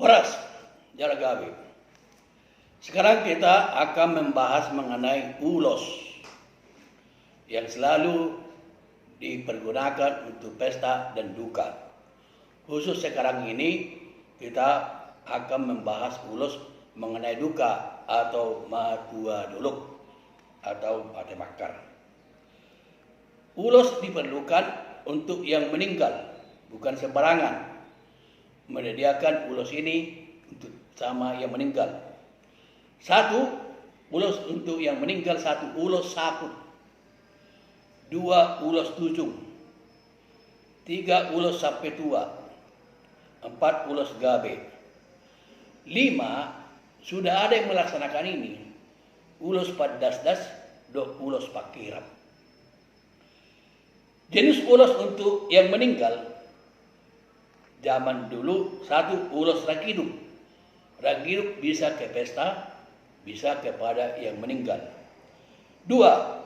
Horas Jalagawi. Sekarang kita akan membahas mengenai ulos yang selalu dipergunakan untuk pesta dan duka. Khusus sekarang ini kita akan membahas ulos mengenai duka atau matua dolok atau mate makar. Ulos diperlukan untuk yang meninggal, bukan sembarangan menyediakan ulos ini untuk sama yang meninggal. Satu ulos untuk yang meninggal, satu ulos saput, dua ulos tujung, tiga ulos sape tua, empat ulos gabe, lima sudah ada yang melaksanakan ini, ulos padasdas, do ulos pakirap. Jenis ulos untuk yang meninggal zaman dulu, satu ulos rakiduk. Rakiduk bisa ke pesta, bisa kepada yang meninggal. Dua,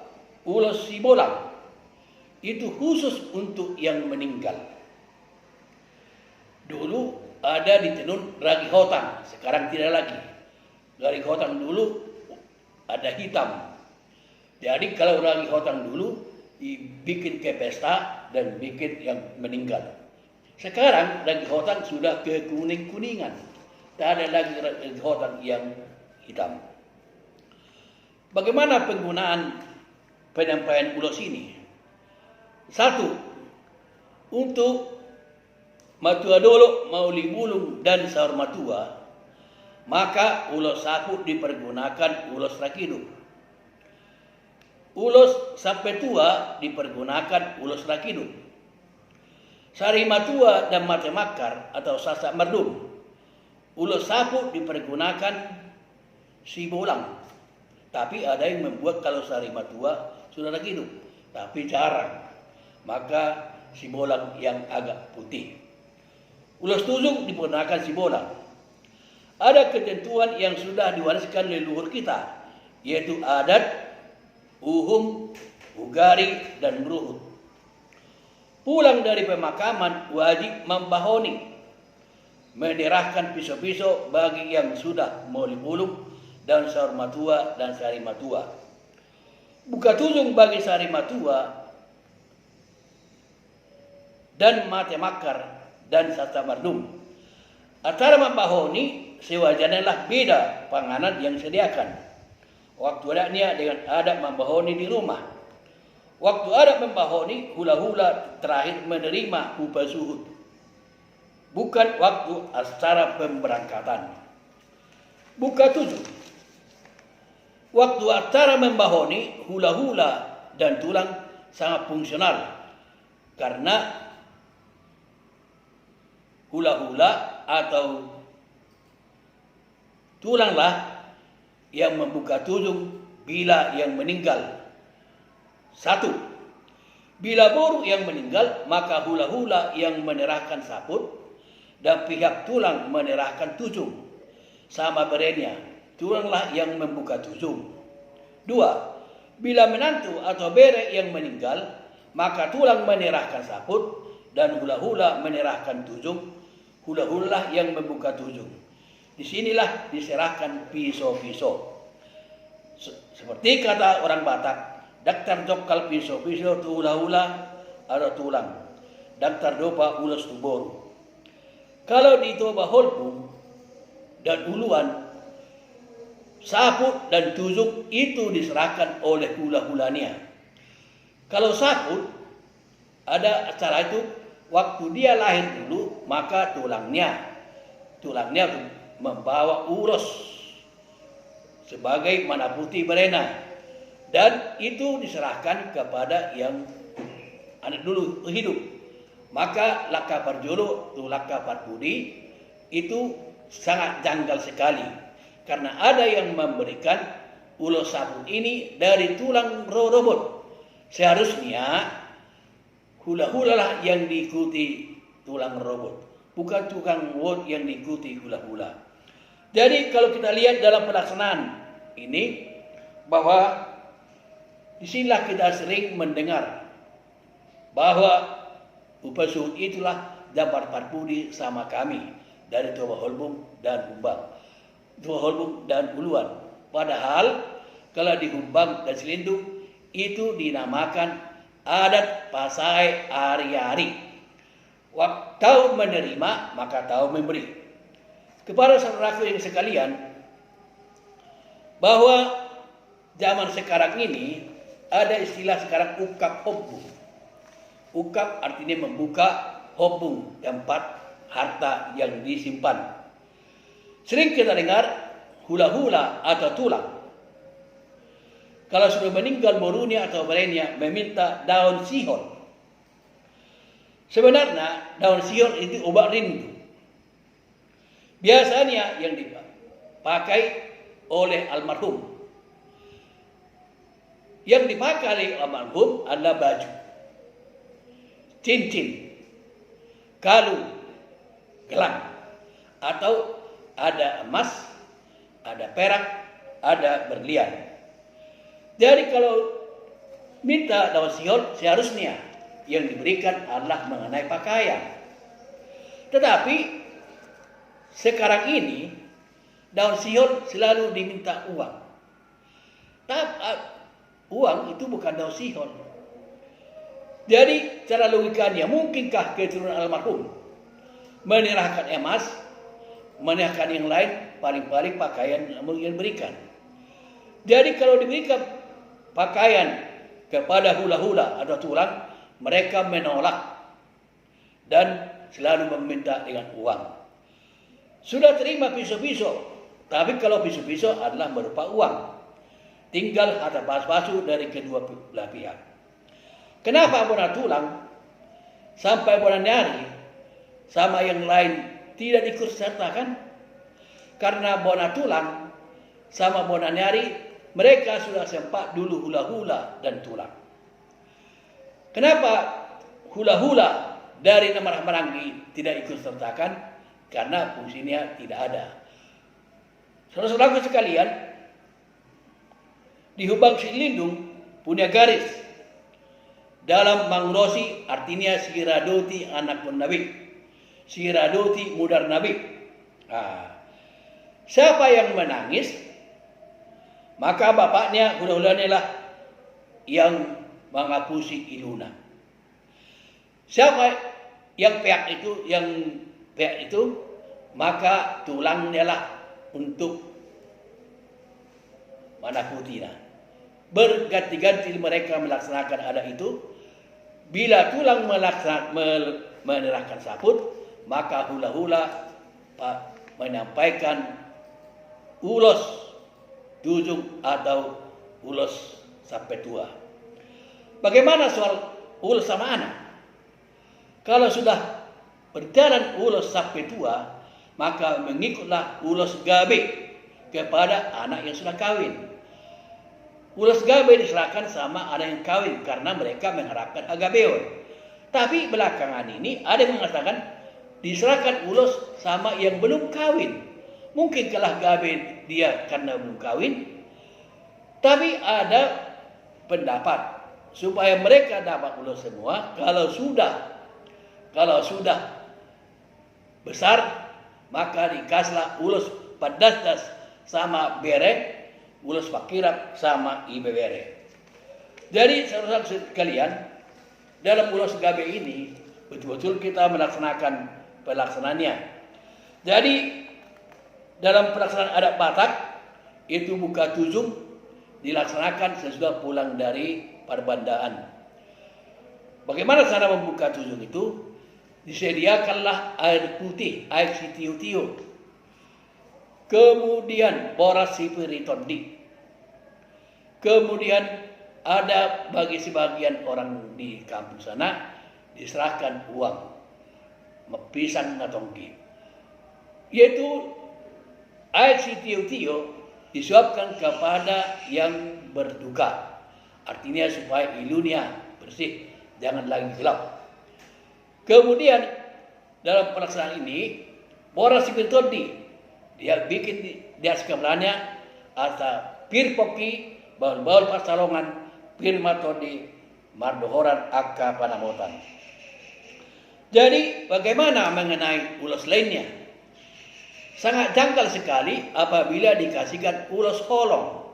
ulos sibolang. Itu khusus untuk yang meninggal. Dulu ada di tenun ragi hotang, sekarang tidak lagi. Ragi hotang dulu ada hitam. Jadi kalau ragi hotang dulu dibikin ke pesta dan bikin yang meninggal. Sekarang ragi hotang sudah ke kuning-kuningan. Tak ada lagi ragi hotang yang hitam. Bagaimana penggunaan penyampaian ulos ini? Satu, untuk matua dolok, mauli bulung, dan sahur matua, maka ulos saput dipergunakan ulos rakiduk. Ulos sape tua dipergunakan ulos rakiduk. Sari matua dan mate makar atau sasak merdum, ulos saput dipergunakan sibolang. Tapi ada yang membuat kalau sari matua sudah rakiduk, tapi jarang. Maka sibolang yang agak putih. Ulos tujung dipergunakan sibolang. Ada ketentuan yang sudah diwariskan leluhur kita, yaitu adat, uhum, ugari, dan ruhut. Pulang dari pemakaman wajib membahoni, menyerahkan pisau-pisau bagi yang sudah mauli bulung dan sahur matua dan sari matua. Buka tujung bagi sari matua dan mate makar dan sata mardum. Antara membahoni sewajarnya beda panganan yang disediakan. Waktu adanya dengan adat membahoni di rumah. Waktu adat membahoni, hula-hula terakhir menerima upah zuhud. Bukan waktu acara pemberangkatan. Buka tujuh. Waktu acara membahoni, hula-hula dan tulang sangat fungsional. Karena hula-hula atau tulanglah yang membuka tujung bila yang meninggal. Satu, bila boru yang meninggal, maka hula-hula yang menyerahkan saput dan pihak tulang menyerahkan tujung. Sama berenya, tulanglah yang membuka tujung. Dua, bila menantu atau bere yang meninggal, maka tulang menyerahkan saput dan hula-hula menyerahkan tujung. Hula-hula yang membuka tujung. Disinilah diserahkan pisau-pisau. Seperti kata orang Batak, daktar jokal pisau-pisau tu hula-hula atau tulang. Daktar dopa ulas tu boru. Kalau di toba holpung dan uluan, saput dan tujung itu diserahkan oleh hula-hulanya. Kalau saput, ada acara itu, waktu dia lahir dulu, maka tulangnya membawa ulos sebagai mana putih berena, dan itu diserahkan kepada yang anak dulu hidup. Maka laka parjolo tu laka parpudi itu sangat janggal sekali, karena ada yang memberikan ulos saput ini dari tulang robot. Seharusnya hula-hula lah yang diikuti tulang robot, bukan tukang wot yang diikuti hula-hula. Jadi kalau kita lihat dalam pelaksanaan ini, bahwa disinilah kita sering mendengar bahwa upah zuhud itulah dapat parpudi sama kami. dari Tua Holbung dan Humbang, Tua Holbung dan Uluan. Padahal kalau di Humbang dan Selindung itu dinamakan adat Pasai Ari-Ari. Waktu menerima maka tahu memberi. Kepada saudaraku yang sekalian, bahwa zaman sekarang ini ada istilah sekarang ukap hobbung. Ukap artinya membuka, hobbung tempat harta yang disimpan. Sering kita dengar hula-hula atau tulang. Kalau sudah meninggal borunya atau berenya meminta daun sihon. Sebenarnya daun sihon itu obat rindu. Biasanya yang dipakai oleh almarhum. Yang dipakai oleh almarhum adalah baju, cincin, kalung, gelang, atau ada emas, ada perak, ada berlian. Jadi kalau minta daun sihon seharusnya yang diberikan adalah mengenai pakaian. Tetapi sekarang ini daun sihon selalu diminta uang. Uang itu bukan daun sihon. Jadi cara logikanya, mungkinkah keturunan almarhum menyerahkan emas, menyerahkan yang lain, paling-paling pakaian yang diberikan. Jadi kalau diberikan pakaian kepada hula-hula atau tulang, mereka menolak dan selalu meminta dengan uang. Sudah terima pisau-pisau, tapi kalau pisau-pisau adalah berupa uang. Tinggal harta pas-pasu dari kedua belah pihak. Kenapa bona tulang sampai bona nyari sama yang lain tidak ikut sertakan? Karena bona tulang sama bona nyari mereka sudah sempat dulu hula-hula dan tulang. Kenapa hula-hula dari Namar Meranggi tidak ikut sertakan? Karena fungsinya tidak ada. Saudara-saudaraku sekalian, di Humbang Selindung punya garis dalam Mangrosi, artinya Siradoti anak pun Nabi, Siradoti mudar Nabi. Siapa yang menangis, maka bapaknya hula-hulanya lah yang mengapusi iluna. Siapa yang pihak itu, maka tulangnya lah untuk menakutina. Berganti-ganti mereka melaksanakan adat itu. Bila tulang menyerahkan saput, maka hula-hula menyampaikan ulos tujung atau ulos sampai tua. Bagaimana soal ulos sama anak? Kalau sudah berjalan ulos sampai tua, maka mengikutlah ulos gabe kepada anak yang sudah kawin. Ulos gabe diserahkan sama anak yang kawin karena mereka mengharapkan agabeon. Tapi belakangan ini ada yang mengatakan diserahkan ulos sama yang belum kawin. Mungkin kalah gabe dia karena belum kawin. Tapi ada pendapat supaya mereka dapat ulos semua. Kalau sudah besar, maka dikasihlah ulos padatas sama bere, ulos pakirap sama ibebere. Jadi saudara-saudara sekalian, dalam ulos gabe ini betul-betul kita melaksanakan pelaksanaannya. Jadi dalam pelaksanaan adat Batak itu buka tujung dilaksanakan sesudah pulang dari perbandaan. Bagaimana cara membuka tujung itu? Disediakanlah air putih, air sitiu-tiu. Kemudian boras sipiritondi. Kemudian ada bagi sebagian orang di kampung sana diserahkan uang, pisang natongki. Yaitu air sitiu-tiu disuapkan kepada yang berduka. Artinya supaya ilunya bersih, jangan lagi gelap. Kemudian dalam pelaksanaan ini, boras sipiritondi dia bikin di atas kepalanya atau pirpoki baul-baul pasalongan pirmatodi mardohoran akka panamotan. Jadi bagaimana mengenai ulos lainnya? Sangat janggal sekali apabila dikasihkan ulos holong.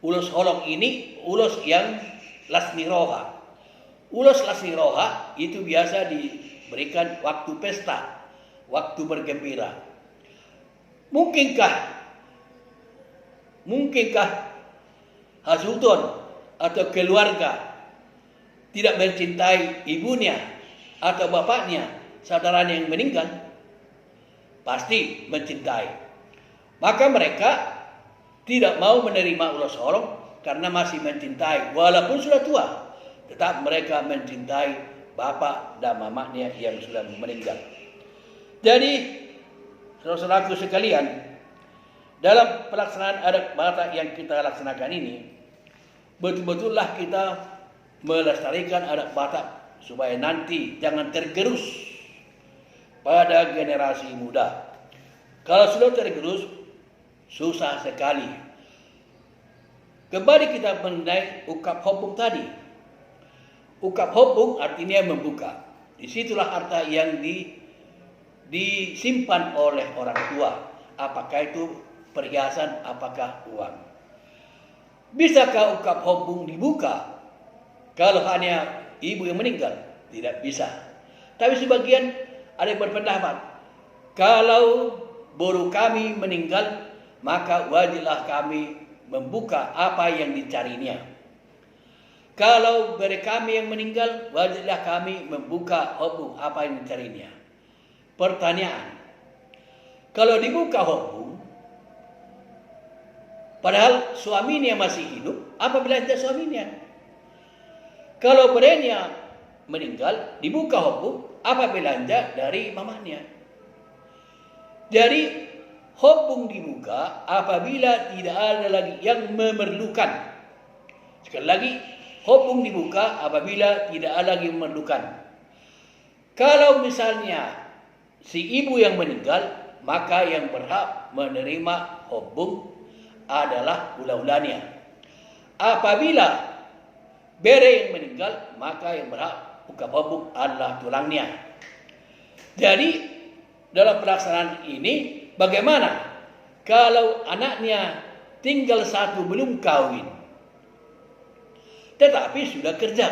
Ulos holong ini ulos yang lasni roha. Ulos lasni roha itu biasa diberikan waktu pesta, waktu bergembira. Mungkinkah hasuton atau keluarga tidak mencintai ibunya atau bapaknya, saudaranya yang meninggal? Pasti mencintai. Maka mereka tidak mau menerima ulos holong karena masih mencintai. Walaupun sudah tua, tetap mereka mencintai bapak dan mamanya yang sudah meninggal. Jadi, saudara-saudaraku sekalian, dalam pelaksanaan adat Batak yang kita laksanakan ini, betul-betullah kita melestarikan adat Batak supaya nanti jangan tergerus pada generasi muda. Kalau sudah tergerus, susah sekali. Kembali kita mengenai ukap hopung tadi. Ukap hopung artinya membuka. Disitulah harta yang disimpan oleh orang tua. Apakah itu perhiasan, apakah uang. Bisakah ukap hopung dibuka kalau hanya ibu yang meninggal? Tidak bisa. Tapi sebagian ada yang berpendapat, kalau boru kami meninggal, maka wajiblah kami membuka apa yang dicarinya. Kalau beri kami yang meninggal, wajiblah kami membuka hopung apa yang dicarinya. Pertanyaan, kalau dibuka hopung, padahal suaminya masih hidup, apa belanja suaminya? Kalau berenya meninggal, dibuka hopung, apa belanja dari mamanya? Jadi hopung dibuka apabila tidak ada lagi yang memerlukan. Sekali lagi, hopung dibuka apabila tidak ada lagi yang memerlukan. Kalau misalnya si ibu yang meninggal, maka yang berhak menerima hopung adalah ula-ulanya. Apabila bere yang meninggal, maka yang berhak buka hopung adalah tulangnya. Jadi dalam pelaksanaan ini, bagaimana kalau anaknya tinggal satu belum kawin, tetapi sudah kerja?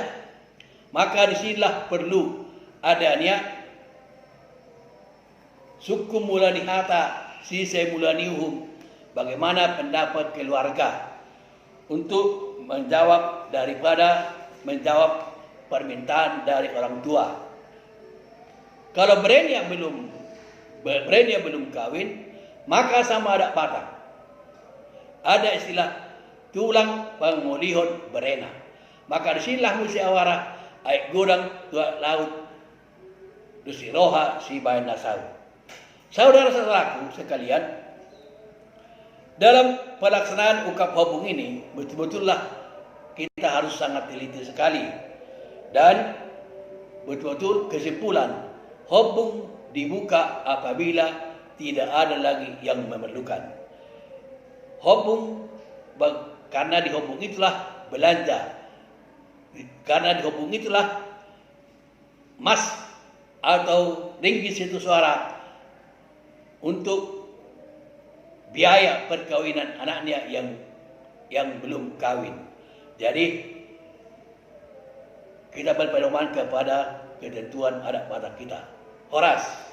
Maka disinilah perlu adanya suku mulanihata sise mulaniuhum. Bagaimana pendapat keluarga untuk menjawab permintaan dari orang tua. Kalau berenya belum kawin, maka sama ada Batak. Ada istilah tulang pangolihon berena. Maka disinilah musyawarah aik godang tua laut dusiroha si bayan nasau. Saudara-saudaraku sekalian, dalam pelaksanaan ukap hopung ini betul-betullah kita harus sangat teliti sekali. Dan betul-betul kesimpulan, hopung dibuka apabila tidak ada lagi yang memerlukan. Hopung, karena di hopung itulah belanja. Karena di hopung itulah emas atau ringgit satu suara untuk biaya perkawinan anaknya yang belum kawin. Jadi kita berpedoman kepada ketentuan adat Batak kita. Horas.